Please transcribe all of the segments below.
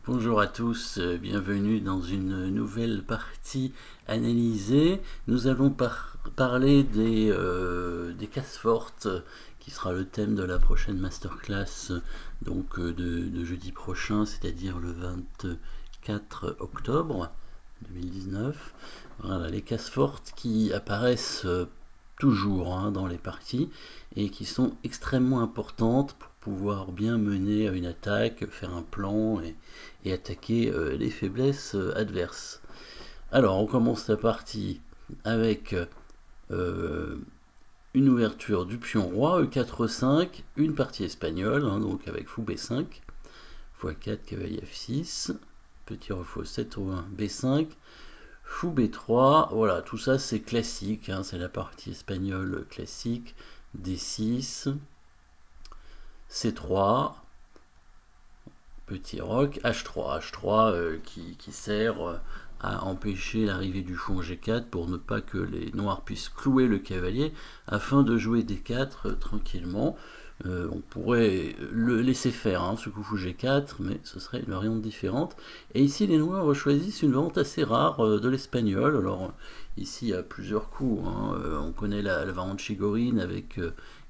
Bonjour à tous, bienvenue dans une nouvelle partie analysée. Nous allons parler des cases fortes, qui sera le thème de la prochaine masterclass donc de jeudi prochain, c'est-à-dire le 24 octobre 2019. Voilà, les cases fortes qui apparaissent toujours dans les parties et qui sont extrêmement importantes pour pouvoir bien mener une attaque, faire un plan et attaquer les faiblesses adverses. Alors on commence la partie avec une ouverture du pion roi, E4, E5, une partie espagnole, donc avec fou B5, x4, cavalier F6, petit refou 7 ou 1, B5, fou B3, voilà, tout ça c'est classique, c'est la partie espagnole classique, D6, C3, petit roc, H3 qui sert à empêcher l'arrivée du fou en G4 pour ne pas que les noirs puissent clouer le cavalier afin de jouer D4 tranquillement. On pourrait le laisser faire, ce coup fou G4, mais ce serait une variante différente. Et ici, les noirs choisissent une variante assez rare de l'espagnol. Alors, ici, il y a plusieurs coups. On connaît la variante Chigorin avec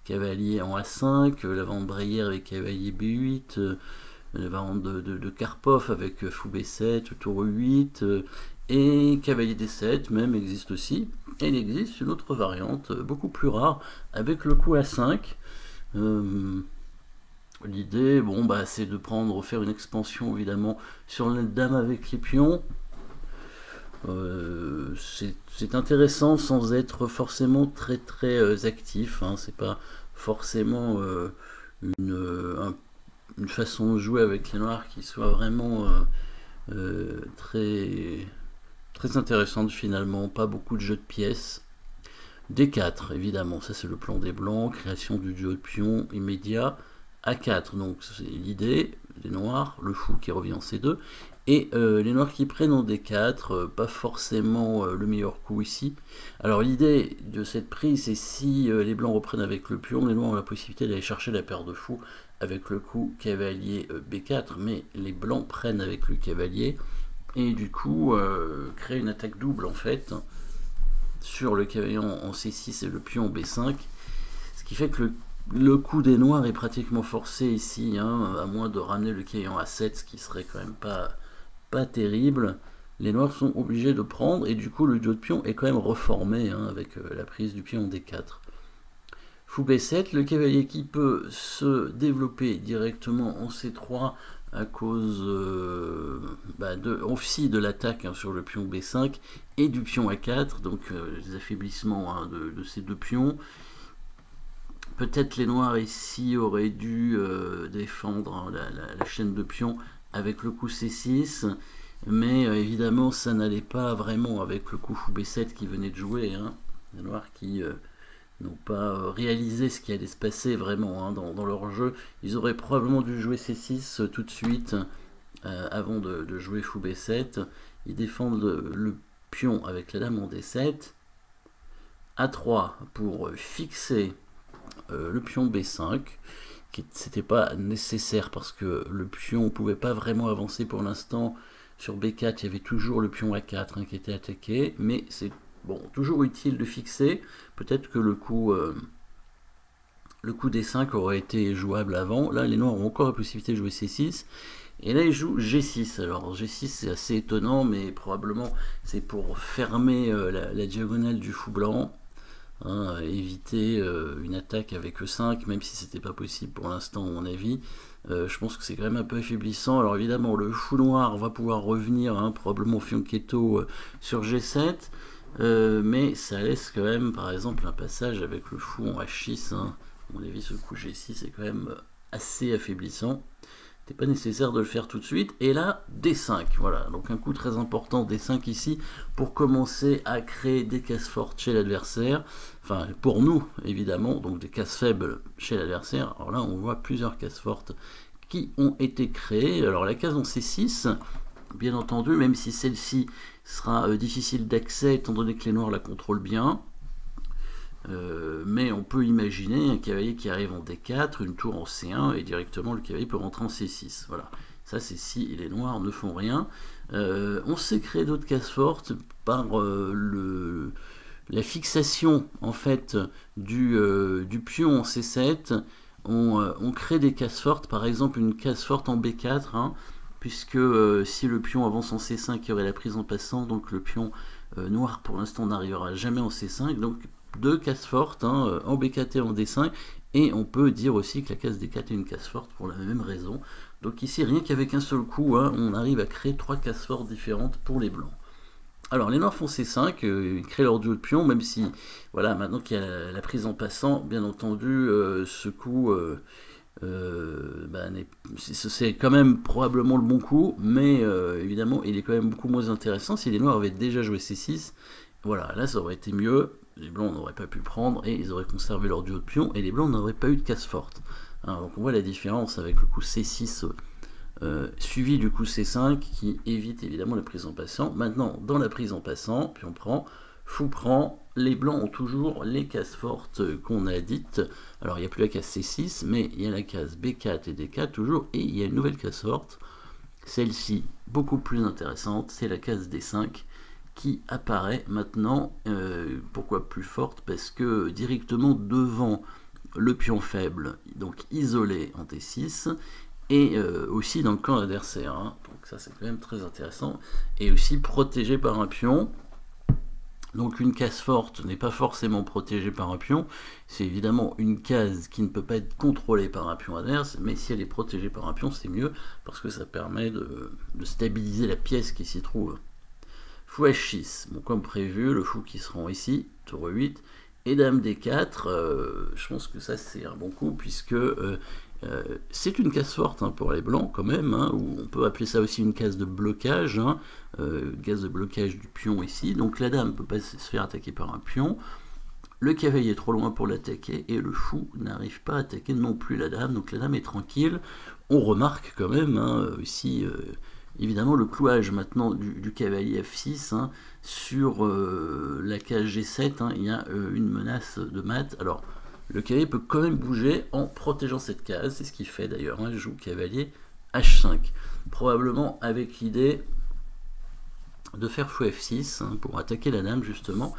cavalier en A5, la variante Breyer avec cavalier B8, la variante de Karpov avec fou B7, tour E8, et cavalier D7 même existe aussi. Et il existe une autre variante beaucoup plus rare avec le coup A5. L'idée, c'est de faire une expansion évidemment sur la dame avec les pions. C'est intéressant sans être forcément très très actif. C'est pas forcément une façon de jouer avec les noirs qui soit vraiment très très intéressante finalement. Pas beaucoup de jeux de pièces. D4, évidemment, ça c'est le plan des blancs, création du duo de pions immédiat. A4, donc c'est l'idée, les noirs, le fou qui revient en C2, et les noirs qui prennent en D4, pas forcément le meilleur coup ici. Alors l'idée de cette prise, c'est si les blancs reprennent avec le pion, les noirs ont la possibilité d'aller chercher la paire de fous avec le coup cavalier B4, mais les blancs prennent avec le cavalier, et du coup créent une attaque double en fait, sur le cavalier en C6 et le pion en B5, ce qui fait que le coup des noirs est pratiquement forcé ici, à moins de ramener le cavalier en A7, ce qui serait quand même pas terrible. Les noirs sont obligés de prendre, et du coup le duo de pion est quand même reformé, avec la prise du pion en D4. Fou B7, le cavalier qui peut se développer directement en C3 à cause aussi de l'attaque sur le pion B5 et du pion A4, donc les affaiblissements de ces deux pions. Peut-être les noirs ici auraient dû défendre la chaîne de pions avec le coup C6, mais évidemment ça n'allait pas vraiment avec le coup fou B7 qui venait de jouer. Les noirs qui n'ont pas réalisé ce qui allait se passer vraiment dans leur jeu. Ils auraient probablement dû jouer C6 tout de suite avant de jouer fou B7. Ils défendent le pion avec la dame en D7. A3 pour fixer le pion B5, qui n'était pas nécessaire parce que le pion ne pouvait pas vraiment avancer pour l'instant. Sur B4, il y avait toujours le pion A4 qui était attaqué, mais c'est toujours utile de fixer. Peut-être que le coup D5 aurait été jouable avant. Là, les noirs ont encore la possibilité de jouer C6. Et là, ils jouent G6. Alors, G6, c'est assez étonnant, mais probablement c'est pour fermer la diagonale du fou blanc. Éviter une attaque avec E5, même si c'était pas possible pour l'instant, à mon avis. Je pense que c'est quand même un peu affaiblissant. Alors évidemment, le fou noir va pouvoir revenir, probablement fianchetto sur G7, mais ça laisse quand même, par exemple, un passage avec le fou en H6. À mon avis, ce coup G6 est quand même assez affaiblissant. C'était pas nécessaire de le faire tout de suite. Et là, D5, voilà, donc un coup très important, D5 ici, pour commencer à créer des cases fortes chez l'adversaire. Enfin, pour nous, évidemment, donc des cases faibles chez l'adversaire. Alors là, on voit plusieurs cases fortes qui ont été créées. Alors la case en C6, bien entendu, même si celle-ci sera difficile d'accès, étant donné que les noirs la contrôlent bien. mais on peut imaginer un cavalier qui arrive en D4, une tour en C1, et directement le cavalier peut rentrer en C6. Voilà, ça c'est si les noirs ne font rien. On sait créer d'autres cases fortes par la fixation en fait du pion en C7. On crée des cases fortes, par exemple une case forte en B4, hein, puisque si le pion avance en C5, il y aurait la prise en passant, donc le pion noir pour l'instant n'arrivera jamais en C5, donc deux cases fortes, hein, en B4 et en D5, et on peut dire aussi que la case D4 est une case forte pour la même raison. Donc ici, rien qu'avec un seul coup, hein, on arrive à créer trois cases fortes différentes pour les blancs. Alors les noirs font C5, ils créent leur duo de pion, même si, voilà, maintenant qu'il y a la prise en passant, bien entendu, ce coup, c'est quand même probablement le bon coup, mais évidemment, il est quand même beaucoup moins intéressant si les noirs avaient déjà joué C6. Voilà, là ça aurait été mieux, les blancs n'auraient pas pu prendre, et ils auraient conservé leur duo de pion, et les blancs n'auraient pas eu de case forte. Hein, donc on voit la différence avec le coup C6 suivi du coup C5 qui évite évidemment la prise en passant. Maintenant, dans la prise en passant, puis on prend, fou prend, les blancs ont toujours les cases fortes qu'on a dites. Alors il n'y a plus la case C6, mais il y a la case B4 et D4 toujours, et il y a une nouvelle case forte. Celle-ci, beaucoup plus intéressante, c'est la case D5 qui apparaît maintenant. Pourquoi plus forte? Parce que directement devant le pion faible, donc isolé en T6, et aussi dans le camp adversaire, hein. Donc ça c'est quand même très intéressant, et aussi protégé par un pion. Donc une case forte n'est pas forcément protégée par un pion, c'est évidemment une case qui ne peut pas être contrôlée par un pion adverse, mais si elle est protégée par un pion, c'est mieux, parce que ça permet de stabiliser la pièce qui s'y trouve. Fou H6, bon, comme prévu, le fou qui se rend ici, tour 8, et dame D4, je pense que ça c'est un bon coup, puisque c'est une case forte, hein, pour les blancs quand même, hein, ou on peut appeler ça aussi une case de blocage, hein, case de blocage du pion ici. Donc la dame ne peut pas se faire attaquer par un pion, le cavalier est trop loin pour l'attaquer, et le fou n'arrive pas à attaquer non plus la dame, donc la dame est tranquille. On remarque quand même, hein, ici, évidemment, le clouage maintenant du cavalier F6, hein, sur la case G7, hein, il y a une menace de mat. Alors, le cavalier peut quand même bouger en protégeant cette case, c'est ce qu'il fait d'ailleurs, hein, il joue cavalier H5, probablement avec l'idée de faire fou F6, hein, pour attaquer la dame justement,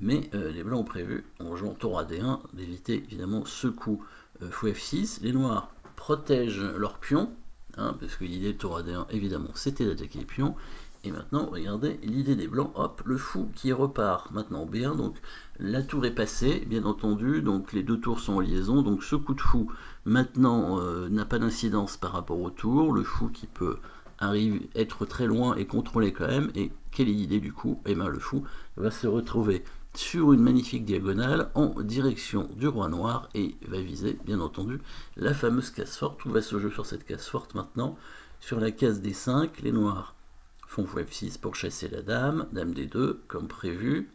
mais les blancs ont prévu, en jouant tour AD1, d'éviter évidemment ce coup fou F6. Les noirs protègent leur pion, hein, parce que l'idée de tour AD1 évidemment c'était d'attaquer les pions. Et maintenant, regardez l'idée des blancs, hop, le fou qui repart maintenant en B1, donc la tour est passée, bien entendu, donc les deux tours sont en liaison, donc ce coup de fou, maintenant, n'a pas d'incidence par rapport au tour, le fou qui peut être très loin et contrôler quand même, et quelle est l'idée du coup? Eh bien le fou va se retrouver sur une magnifique diagonale en direction du roi noir, et va viser, bien entendu, la fameuse case forte. Tout va se jouer sur cette case forte maintenant, sur la case D5, les noirs font fou F6 pour chasser la dame, dame D2 comme prévu.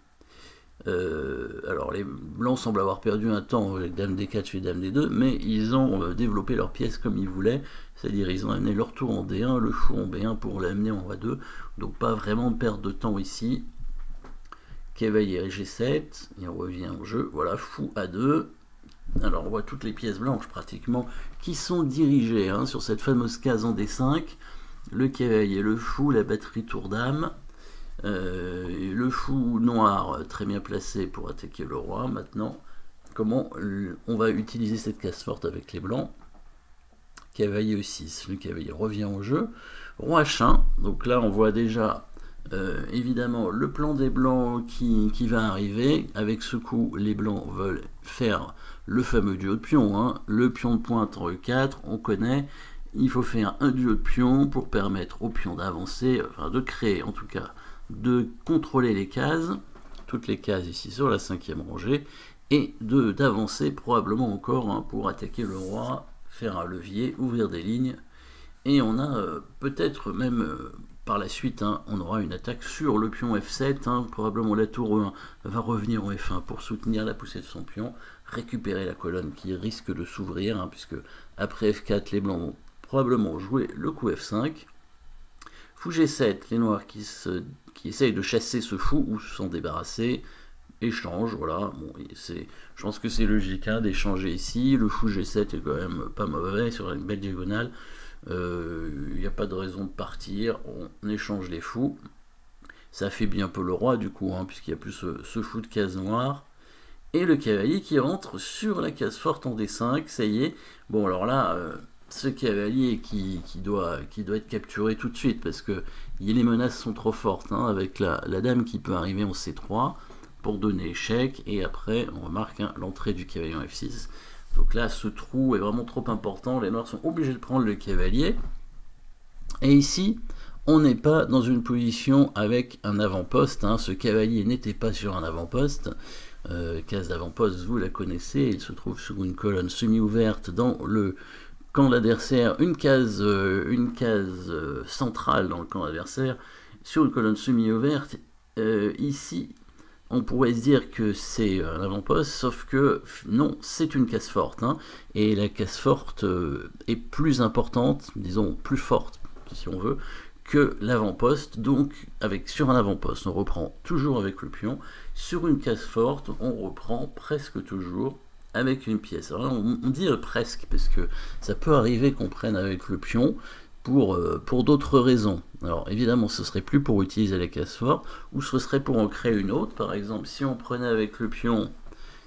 Alors les blancs semblent avoir perdu un temps avec dame D4 chez dame D2, mais ils ont développé leur pièce comme ils voulaient, c'est-à-dire ils ont amené leur tour en D1, le fou en B1 pour l'amener en A2, donc pas vraiment de perte de temps ici. Cavalier G7, et on revient au jeu, voilà, fou A2. Alors on voit toutes les pièces blanches pratiquement qui sont dirigées, hein, sur cette fameuse case en D5. Le cavalier, le fou, la batterie tour dame, le fou noir très bien placé pour attaquer le roi. Maintenant, comment on va utiliser cette case forte avec les blancs? Cavalier E6, le cavalier revient au jeu. Roi H1, donc là on voit déjà évidemment le plan des blancs qui va arriver. Avec ce coup, les blancs veulent faire le fameux duo de pions, hein. Le pion de pointe en E4, on connaît. Il faut faire un duo de pions pour permettre aux pions d'avancer, enfin de créer en tout cas, de contrôler les cases, toutes les cases ici sur la 5e rangée, et d'avancer probablement encore, hein, pour attaquer le roi, faire un levier, ouvrir des lignes, et on a peut-être même par la suite, hein, on aura une attaque sur le pion F7, hein, probablement la tour E1 va revenir en F1 pour soutenir la poussée de son pion, récupérer la colonne qui risque de s'ouvrir, hein, puisque après F4 les blancs vont probablement jouer le coup F5. Fou G7, les noirs qui essayent de chasser ce fou ou s'en débarrasser, échange, voilà. Bon, je pense que c'est logique hein, d'échanger ici. Le fou G7 est quand même pas mauvais sur une belle diagonale. Il n'y a pas de raison de partir. On échange les fous. Ça affaiblit un peu le roi du coup, hein, puisqu'il y a plus ce fou de case noire. Et le cavalier qui rentre sur la case forte en D5, ça y est. Bon alors là, ce cavalier qui doit être capturé tout de suite, parce que les menaces sont trop fortes, hein, avec la dame qui peut arriver en C3 pour donner échec, et après on remarque hein, l'entrée du cavalier en F6. Donc là, ce trou est vraiment trop important, les noirs sont obligés de prendre le cavalier. Et ici, on n'est pas dans une position avec un avant-poste, hein. Ce cavalier n'était pas sur un avant-poste. Case d'avant-poste, vous la connaissez, il se trouve sur une colonne semi-ouverte dans le camp de l'adversaire, une case centrale dans le camp adversaire, sur une colonne semi-ouverte. Ici, on pourrait se dire que c'est un avant-poste, sauf que non, c'est une case forte, hein, et la case forte est plus importante, disons plus forte, si on veut, que l'avant-poste. Donc sur un avant-poste on reprend toujours avec le pion, sur une case forte on reprend presque toujours avec une pièce. Alors là, on dit presque parce que ça peut arriver qu'on prenne avec le pion pour d'autres raisons. Alors évidemment ce serait plus pour utiliser la case forte, ou ce serait pour en créer une autre. Par exemple si on prenait avec le pion,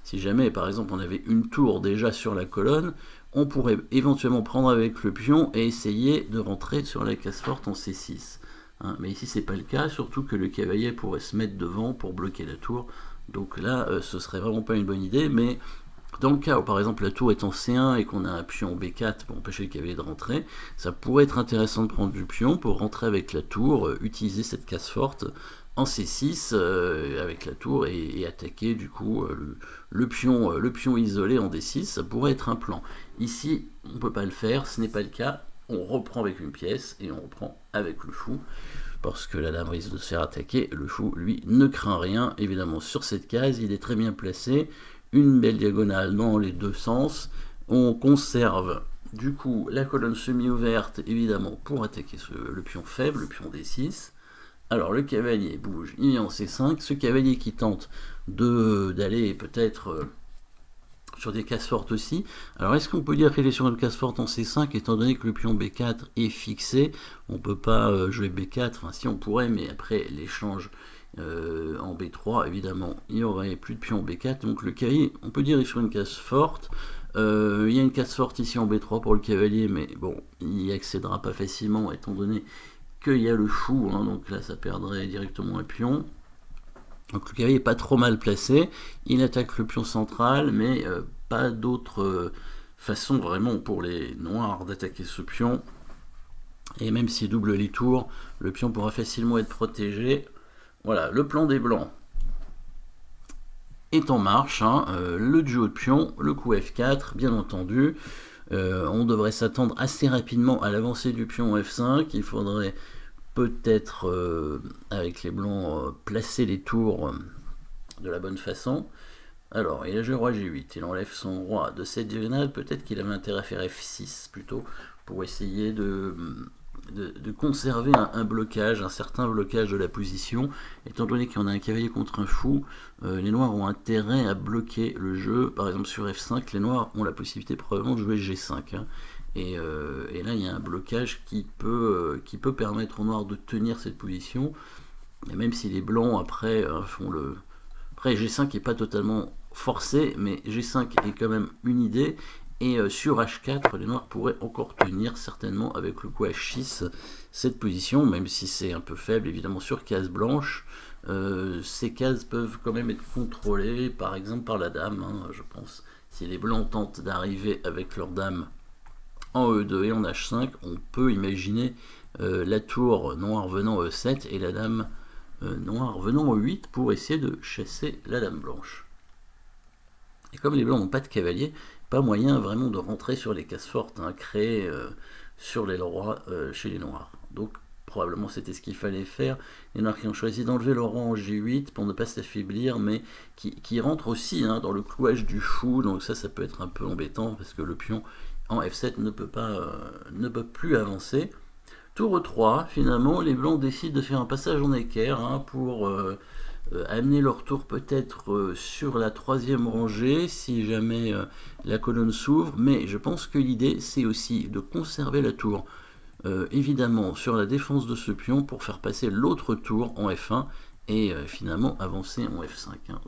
si jamais par exemple on avait une tour déjà sur la colonne, on pourrait éventuellement prendre avec le pion et essayer de rentrer sur la case forte en C6. Hein, mais ici c'est pas le cas, surtout que le cavalier pourrait se mettre devant pour bloquer la tour. Donc là ce serait vraiment pas une bonne idée, mais dans le cas où par exemple la tour est en C1 et qu'on a un pion B4 pour empêcher le cavalier de rentrer, ça pourrait être intéressant de prendre du pion pour rentrer avec la tour, utiliser cette case forte en C6 avec la tour et attaquer du coup le pion isolé en D6, ça pourrait être un plan. Ici, on ne peut pas le faire, ce n'est pas le cas, on reprend avec une pièce et on reprend avec le fou, parce que la dame risque de se faire attaquer. Le fou, lui, ne craint rien, évidemment sur cette case, il est très bien placé, une belle diagonale dans les deux sens, on conserve du coup la colonne semi-ouverte évidemment pour attaquer le pion faible, le pion D6. Alors le cavalier bouge, il est en C5, ce cavalier qui tente d'aller peut-être sur des cases fortes aussi. Alors est-ce qu'on peut dire qu'il est sur une case forte en C5 étant donné que le pion B4 est fixé? On ne peut pas jouer B4, enfin si on pourrait, mais après l'échange en B3 évidemment il n'y aurait plus de pion B4, donc le cavalier on peut dire il est sur une case forte. Il y a une case forte ici en B3 pour le cavalier, mais bon il n'y accédera pas facilement étant donné qu'il y a le fou, hein, donc là ça perdrait directement un pion. Donc le cavalier n'est pas trop mal placé, il attaque le pion central, mais pas d'autre façon vraiment pour les noirs d'attaquer ce pion. Et même s'il double les tours, le pion pourra facilement être protégé. Voilà, le plan des blancs est en marche, hein, le duo de pions, le coup F4, bien entendu. On devrait s'attendre assez rapidement à l'avancée du pion F5, il faudrait peut-être, avec les blancs, placer les tours de la bonne façon. Alors, il a joué roi G8, il enlève son roi de cette diagonale, peut-être qu'il avait intérêt à faire F6 plutôt, pour essayer de conserver un blocage, un certain blocage de la position. Étant donné qu'on a un cavalier contre un fou, les noirs ont intérêt à bloquer le jeu. Par exemple sur F5, les noirs ont la possibilité probablement de jouer G5, hein. Et là il y a un blocage qui peut permettre aux noirs de tenir cette position, et même si les blancs après font le... Après G5 n'est pas totalement forcé, mais G5 est quand même une idée, et sur H4 les noirs pourraient encore tenir certainement avec le coup H6 cette position, même si c'est un peu faible évidemment sur case blanche. Ces cases peuvent quand même être contrôlées par exemple par la dame, hein, je pense. Si les blancs tentent d'arriver avec leur dame en E2 et en H5, on peut imaginer la tour noire venant E7 et la dame noire venant E8 pour essayer de chasser la dame blanche. Et comme les blancs n'ont pas de cavalier, pas moyen vraiment de rentrer sur les cases fortes, hein, créées sur les rois chez les noirs. Donc probablement c'était ce qu'il fallait faire. Les noirs qui ont choisi d'enlever le roi en G8 pour ne pas s'affaiblir, mais qui rentre aussi, hein, dans le clouage du fou, donc ça peut être un peu embêtant parce que le pion en F7 ne peut plus avancer. Tour 3, finalement, les blancs décident de faire un passage en équerre, hein, pour amener leur tour peut-être sur la troisième rangée si jamais la colonne s'ouvre, mais je pense que l'idée c'est aussi de conserver la tour évidemment sur la défense de ce pion pour faire passer l'autre tour en F1 et finalement avancer en F5. Hein.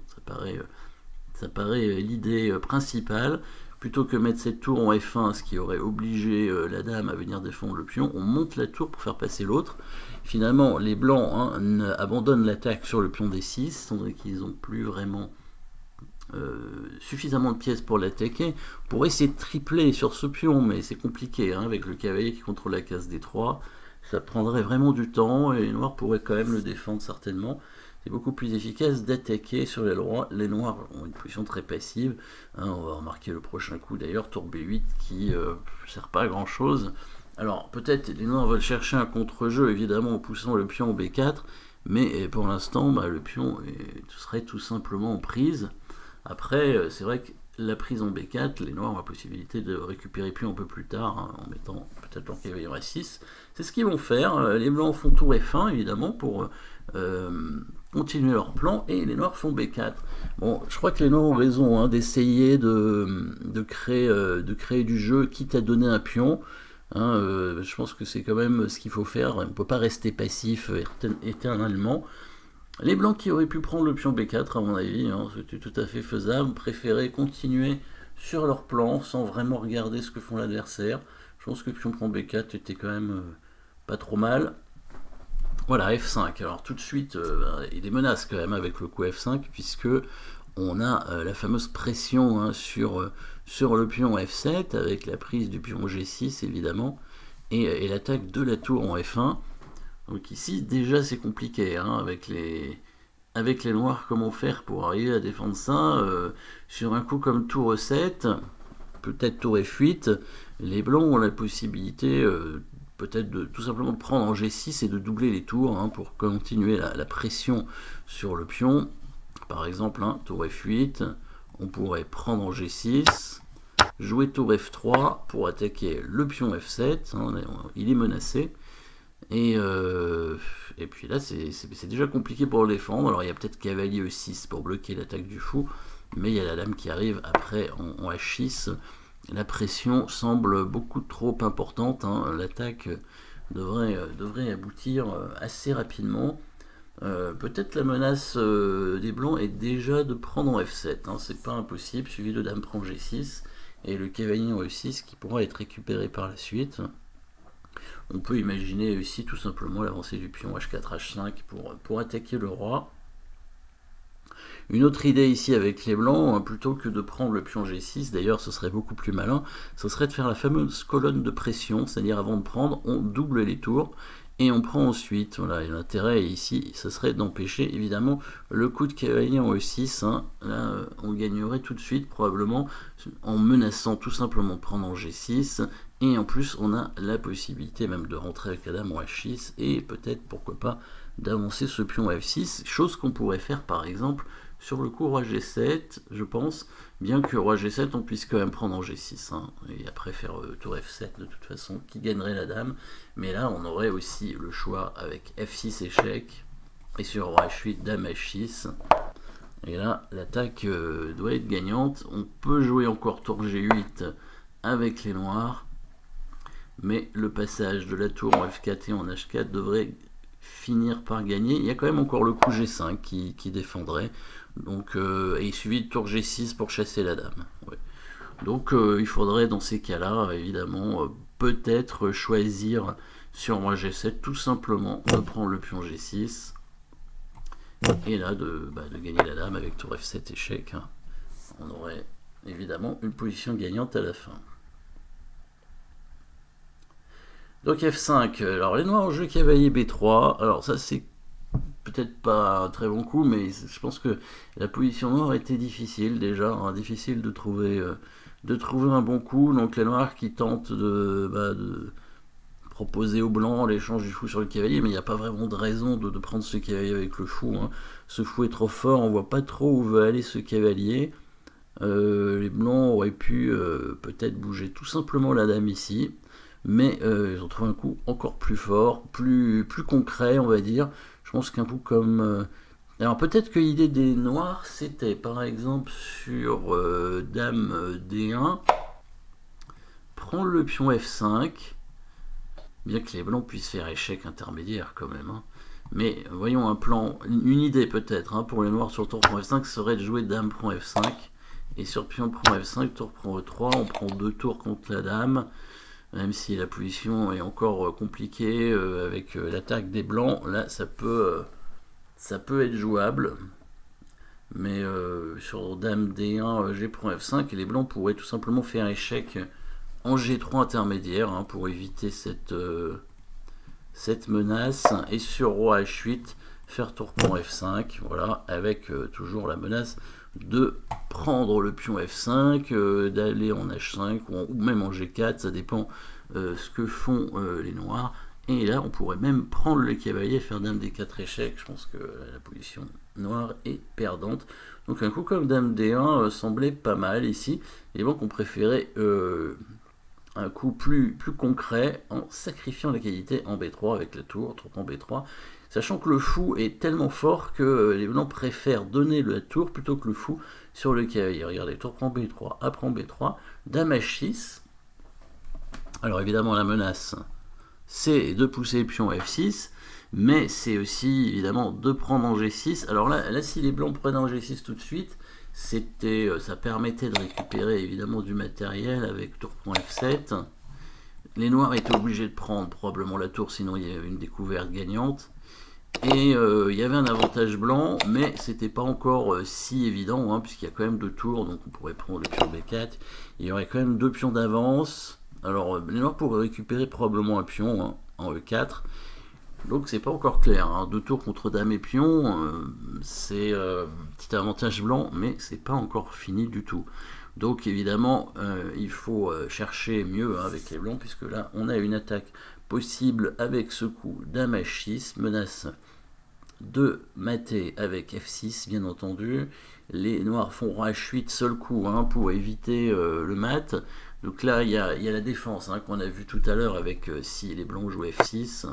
Ça paraît l'idée principale. Plutôt que mettre cette tour en F1, ce qui aurait obligé la dame à venir défendre le pion, on monte la tour pour faire passer l'autre. Finalement, les blancs abandonnent l'attaque sur le pion D6, étant donné qu'ils n'ont plus vraiment suffisamment de pièces pour l'attaquer. On pourrait essayer de tripler sur ce pion, mais c'est compliqué, hein, avec le cavalier qui contrôle la case D3. Ça prendrait vraiment du temps, et les noirs pourraient quand même le défendre certainement. C'est beaucoup plus efficace d'attaquer sur les noirs. Les noirs ont une position très passive. Hein, on va remarquer le prochain coup d'ailleurs, tour B8 qui ne sert pas à grand chose. Alors peut-être les noirs veulent chercher un contre-jeu évidemment en poussant le pion au B4, mais pour l'instant le pion serait tout simplement en prise. Après c'est vrai que la prise en B4, les noirs ont la possibilité de récupérer pion un peu plus tard hein, en mettant peut-être leur cavalier en A6. C'est ce qu'ils vont faire. Les blancs font tour F1 évidemment pour continuer leur plan et les noirs font B4. Bon, je crois que les noirs ont raison hein, d'essayer de créer du jeu quitte à donner un pion. Hein, je pense que c'est quand même ce qu'il faut faire. On ne peut pas rester passif éternellement. Les blancs qui auraient pu prendre le pion B4 à mon avis, hein, c'était tout à fait faisable, préféraient continuer sur leur plan sans vraiment regarder ce que font l'adversaire. Je pense que le pion prend B4 était quand même pas trop mal. Voilà, F5. Alors tout de suite, il y a des menaces quand même avec le coup F5, puisque on a la fameuse pression hein, sur le pion F7, avec la prise du pion G6 évidemment, et l'attaque de la tour en F1. Donc ici, déjà c'est compliqué, hein, avec les noirs, comment faire pour arriver à défendre ça sur un coup comme tour E7, peut-être tour F8, les blancs ont la possibilité peut-être tout simplement de prendre en G6 et de doubler les tours hein, pour continuer la pression sur le pion. Par exemple, hein, tour F8, on pourrait prendre en G6, jouer tour F3 pour attaquer le pion F7, hein, il est menacé. Et puis là, c'est déjà compliqué pour le défendre. Alors il y a peut-être cavalier E6 pour bloquer l'attaque du fou, mais il y a la dame qui arrive après en H6. La pression semble beaucoup trop importante. Hein. L'attaque devrait aboutir assez rapidement. Peut-être la menace des blancs est déjà de prendre en F7. Hein. C'est pas impossible. Suivi de dame prend G6 et le cavalier en E6 qui pourra être récupéré par la suite. On peut imaginer aussi tout simplement l'avancée du pion H4, H5 pour attaquer le roi. Une autre idée ici avec les blancs, plutôt que de prendre le pion G6, d'ailleurs ce serait beaucoup plus malin, ce serait de faire la fameuse colonne de pression, c'est-à-dire avant de prendre, on double les tours et on prend ensuite. Voilà, et l'intérêt ici, ce serait d'empêcher évidemment le coup de cavalier en E6. Hein. Là, on gagnerait tout de suite probablement en menaçant tout simplement de prendre en G6. Et en plus, on a la possibilité même de rentrer avec la dame en H6 et peut-être, pourquoi pas, d'avancer ce pion F6, chose qu'on pourrait faire par exemple sur le coup roi G7, je pense, bien que roi G7, on puisse quand même prendre en G6, hein, et après faire tour F7 de toute façon, qui gagnerait la dame. Mais là, on aurait aussi le choix avec F6 échec, et sur roi H8, dame H6. Et là, l'attaque doit être gagnante. On peut jouer encore tour G8 avec les noirs, mais le passage de la tour en F4 et en H4 devrait finir par gagner. Il y a quand même encore le coup G5 qui défendrait, donc et suivi de tour G6 pour chasser la dame. Ouais. Donc il faudrait dans ces cas-là évidemment peut-être choisir sur roi G7 tout simplement de prendre le pion G6 et là de gagner la dame avec tour F7 échec. Hein. On aurait évidemment une position gagnante à la fin. Donc F5, alors les noirs en jeu cavalier B3, alors ça c'est peut-être pas un très bon coup, mais je pense que la position noire était difficile déjà, hein, difficile de trouver un bon coup, donc les noirs qui tentent de proposer aux blancs l'échange du fou sur le cavalier, mais il n'y a pas vraiment de raison de prendre ce cavalier avec le fou, hein. Ce fou est trop fort, on voit pas trop où veut aller ce cavalier. Les blancs auraient pu peut-être bouger tout simplement la dame ici, mais ils ont trouvé un coup encore plus fort, plus concret on va dire. Je pense qu'un coup comme Alors peut-être que l'idée des noirs, c'était par exemple sur Dame D1, prendre le pion F5, bien que les blancs puissent faire échec intermédiaire quand même. Hein. Mais voyons un plan, une idée peut-être hein, pour les noirs sur tour prend F5 serait de jouer Dame prend F5. Et sur pion prend F5, tour prend E3, on prend 2 tours contre la Dame. Même si la position est encore compliquée avec l'attaque des blancs, là ça peut être jouable. Mais sur Dame D1, G prend F5, et les blancs pourraient tout simplement faire échec en G3 intermédiaire hein, pour éviter cette menace. Et sur Roi H8, faire tour prend F5, voilà, avec toujours la menace de prendre le pion F5, d'aller en H5 ou même en G4, ça dépend ce que font les noirs. Et là, on pourrait même prendre le cavalier et faire Dame D4 échec. Je pense que la position noire est perdante. Donc un coup comme Dame D1 semblait pas mal ici. Et donc on préférait un coup plus concret en sacrifiant la qualité en B3 avec la tour en B3. Sachant que le fou est tellement fort que les blancs préfèrent donner la tour plutôt que le fou sur le cavalier. Regardez, tour prend B3, A prend B3, Dame H6. Alors évidemment la menace, c'est de pousser le pion F6, mais c'est aussi évidemment de prendre en G6. Alors là si les blancs prenaient en G6 tout de suite, ça permettait de récupérer évidemment du matériel avec tour prend F7. Les noirs étaient obligés de prendre probablement la tour, sinon il y avait une découverte gagnante. Et il y avait un avantage blanc, mais c'était pas encore si évident, hein, puisqu'il y a quand même 2 tours, donc on pourrait prendre le pion B4. Il y aurait quand même 2 pions d'avance. Alors les noirs pourraient récupérer probablement un pion hein, en E4. Donc c'est pas encore clair. Hein. 2 tours contre dame et pion, c'est petit avantage blanc, mais c'est pas encore fini du tout. Donc évidemment, il faut chercher mieux hein, avec les blancs, puisque là on a une attaque possible avec ce coup Dame H6, menace de mater avec F6 bien entendu. Les noirs font Roi H8 seul coup hein, pour éviter le mat. Donc là il y a la défense hein, qu'on a vu tout à l'heure avec si les blancs jouent F6,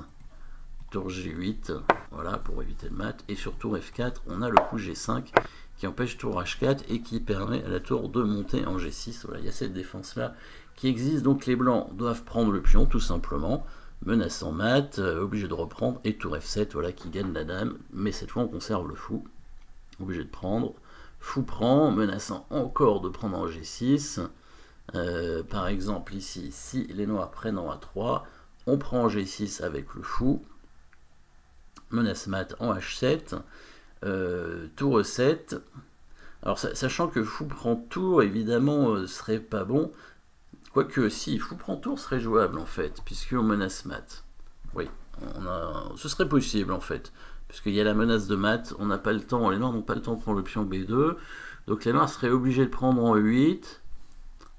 tour G8, voilà pour éviter le mat. Et sur tour F4 on a le coup G5 qui empêche tour H4 et qui permet à la tour de monter en G6. Voilà, il y a cette défense là qui existe. Donc les blancs doivent prendre le pion tout simplement. Menace en mat, obligé de reprendre, et tour F7, voilà, qui gagne la dame, mais cette fois on conserve le fou, obligé de prendre, fou prend, menaçant encore de prendre en G6, par exemple ici, si les noirs prennent en A3, on prend en G6 avec le fou, menace mat en H7, tour E7, alors sachant que fou prend tour, évidemment, serait pas bon. Quoique, si, fou prend tour serait jouable en fait, puisqu'on menace mat. Oui, ce serait possible en fait, puisqu'il y a la menace de mat, on n'a pas le temps, les noirs n'ont pas le temps de prendre le pion B2, donc les noirs seraient obligés de prendre en E8,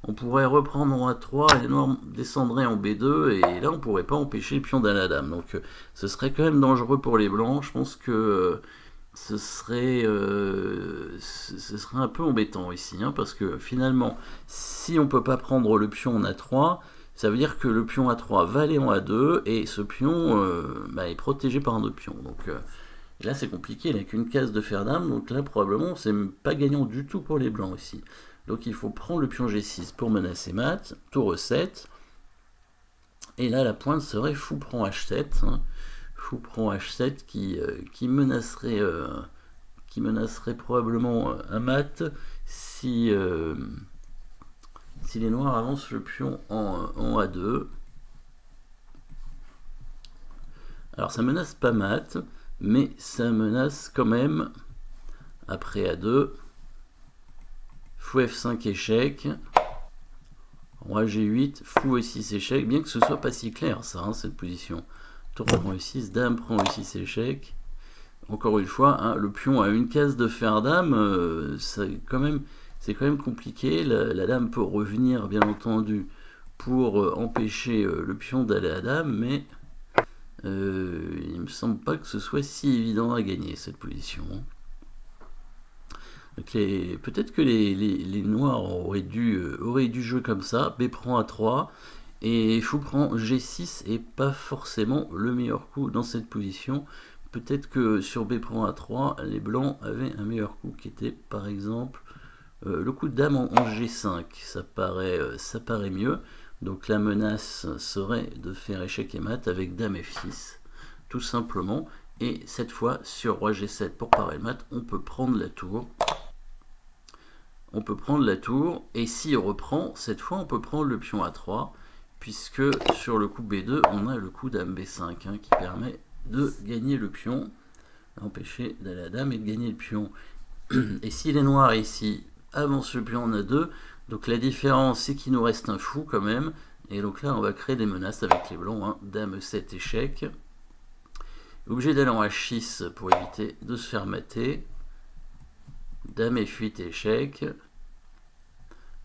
on pourrait reprendre en A3, et les noirs descendraient en B2, et là on pourrait pas empêcher le pion d'à la dame, donc ce serait quand même dangereux pour les blancs, je pense que ce serait un peu embêtant ici, hein, parce que finalement, si on ne peut pas prendre le pion en A3, ça veut dire que le pion A3 va aller en A2, et ce pion est protégé par un autre pion. Donc là c'est compliqué, il n'a qu'une case de fer dame, donc là probablement c'est pas gagnant du tout pour les blancs ici. Donc il faut prendre le pion G6 pour menacer mat, tour E7, et là la pointe serait fou prend H7, hein. Fou prend H7 qui menacerait probablement un mat si les noirs avancent le pion en A2. Alors ça menace pas mat, mais ça menace quand même après A2. Fou F5 échec. Roi G8, fou E6 échec, bien que ce soit pas si clair ça, hein, cette position. Tour prend E6, dame prend E6 échec. Encore une fois, hein, le pion a une case de fer dame, c'est quand même compliqué. La dame peut revenir, bien entendu, pour empêcher le pion d'aller à dame, mais il me semble pas que ce soit si évident à gagner cette position. Peut-être que les noirs auraient dû jouer comme ça. B prend A3. Et fou prend G6 et pas forcément le meilleur coup dans cette position. peut-être que sur B prend A3, les blancs avaient un meilleur coup qui était par exemple le coup de dame en G5. Ça paraît mieux. Donc la menace serait de faire échec et mat avec dame F6, tout simplement. Et cette fois, sur roi G7 pour parer le mat, on peut prendre la tour. On peut prendre la tour, et si on reprend, cette fois on peut prendre le pion A3, puisque sur le coup B2, on a le coup dame B5, qui permet de gagner le pion, empêcher d'aller à dame et de gagner le pion. Et si les noirs ici avancent le pion en A2, donc la différence c'est qu'il nous reste un fou quand même, et donc là on va créer des menaces avec les blancs, dame E7 échec, obligé d'aller en H6 pour éviter de se faire mater, dame F8 échec.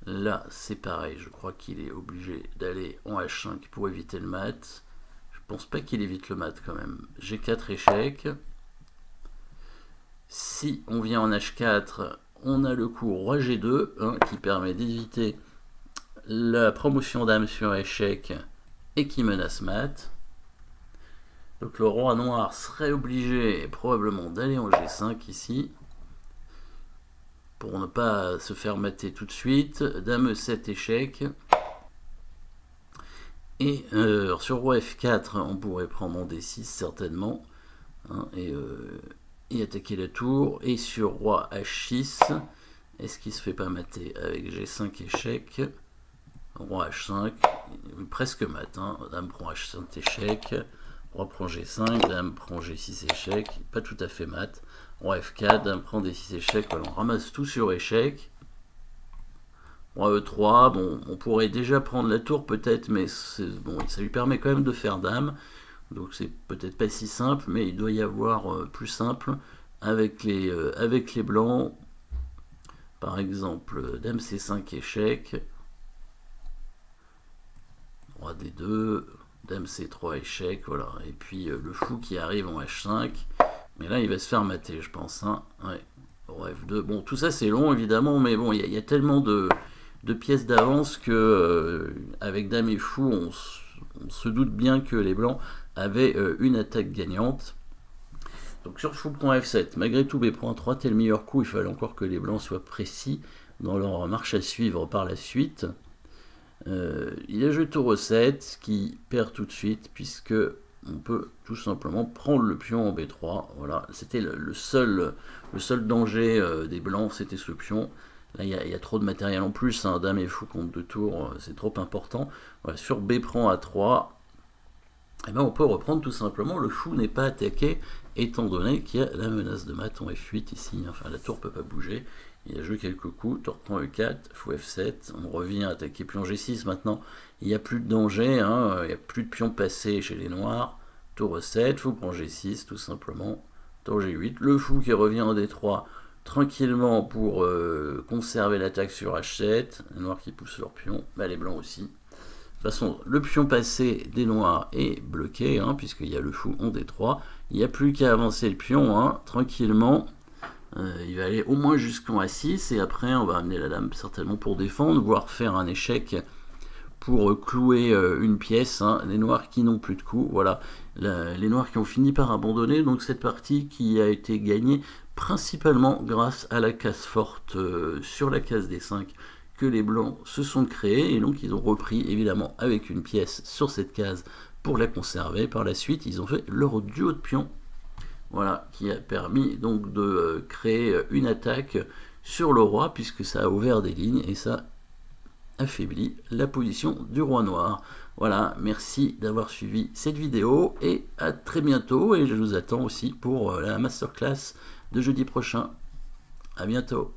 Là, c'est pareil, je crois qu'il est obligé d'aller en H5 pour éviter le mat. Je pense pas qu'il évite le mat quand même. G4 échec. Si on vient en H4, on a le coup roi G2 qui permet d'éviter la promotion dame sur échec et qui menace mat. Donc le roi noir serait obligé probablement d'aller en G5 ici, pour ne pas se faire mater tout de suite. Dame E7 échec. Et sur roi F4, on pourrait prendre en D6 certainement, et attaquer la tour. Et sur roi H6, est-ce qu'il se fait pas mater avec G5 échec? Roi H5, presque mat, dame prend H5 échec, roi prend G5, dame prend G6 échec, pas tout à fait mat. Roi F4, dame prend D6 échec, voilà, on ramasse tout sur échec. Roi E3, bon, on pourrait déjà prendre la tour peut-être, mais bon, ça lui permet quand même de faire dame. Donc c'est peut-être pas si simple, mais il doit y avoir plus simple avec les blancs. Par exemple, dame C5 échec. Roi D2, dame C3 échec, voilà. Et puis le fou qui arrive en H5. Mais là, il va se faire mater, je pense. Ouais. Roi F2. Bon, tout ça, c'est long, évidemment, mais bon, il y a tellement de pièces d'avance que, avec dame et fou, on se doute bien que les blancs avaient une attaque gagnante. Donc, sur fou prend F7, malgré tout, B prend 3, tel meilleur coup. Il fallait encore que les blancs soient précis dans leur marche à suivre par la suite. Il a joué tour E7, qui perd tout de suite, puisque on peut tout simplement prendre le pion en B3. Voilà, c'était le seul danger des blancs, c'était ce pion. Là, il y a trop de matériel en plus, dame et fou contre 2 tours, c'est trop important. Voilà, sur B prend A3, et ben on peut reprendre tout simplement, le fou n'est pas attaqué, étant donné qu'il y a la menace de mat en F8 ici, enfin la tour ne peut pas bouger. Il a joué quelques coups, tour prend E4, fou F7, on revient attaquer pion G6 maintenant. Il n'y a plus de danger, il n'y a plus de pion passé chez les noirs. Tour E7, fou prend G6 tout simplement, tour G8. Le fou qui revient en D3 tranquillement pour conserver l'attaque sur H7. Les noirs qui poussent leur pion, les blancs aussi. De toute façon, le pion passé des noirs est bloqué, puisqu'il y a le fou en D3. Il n'y a plus qu'à avancer le pion, tranquillement. Il va aller au moins jusqu'en A6 et après on va amener la dame certainement pour défendre, voire faire un échec pour clouer une pièce. Les noirs qui n'ont plus de coups, voilà, les noirs qui ont fini par abandonner. Donc cette partie qui a été gagnée principalement grâce à la case forte sur la case D5 que les blancs se sont créés, et donc ils ont repris évidemment avec une pièce sur cette case pour la conserver. Par la suite ils ont fait leur duo de pions. Voilà, qui a permis donc de créer une attaque sur le roi, puisque ça a ouvert des lignes et ça affaiblit la position du roi noir. Voilà, merci d'avoir suivi cette vidéo et à très bientôt. Et je vous attends aussi pour la masterclass de jeudi prochain. À bientôt.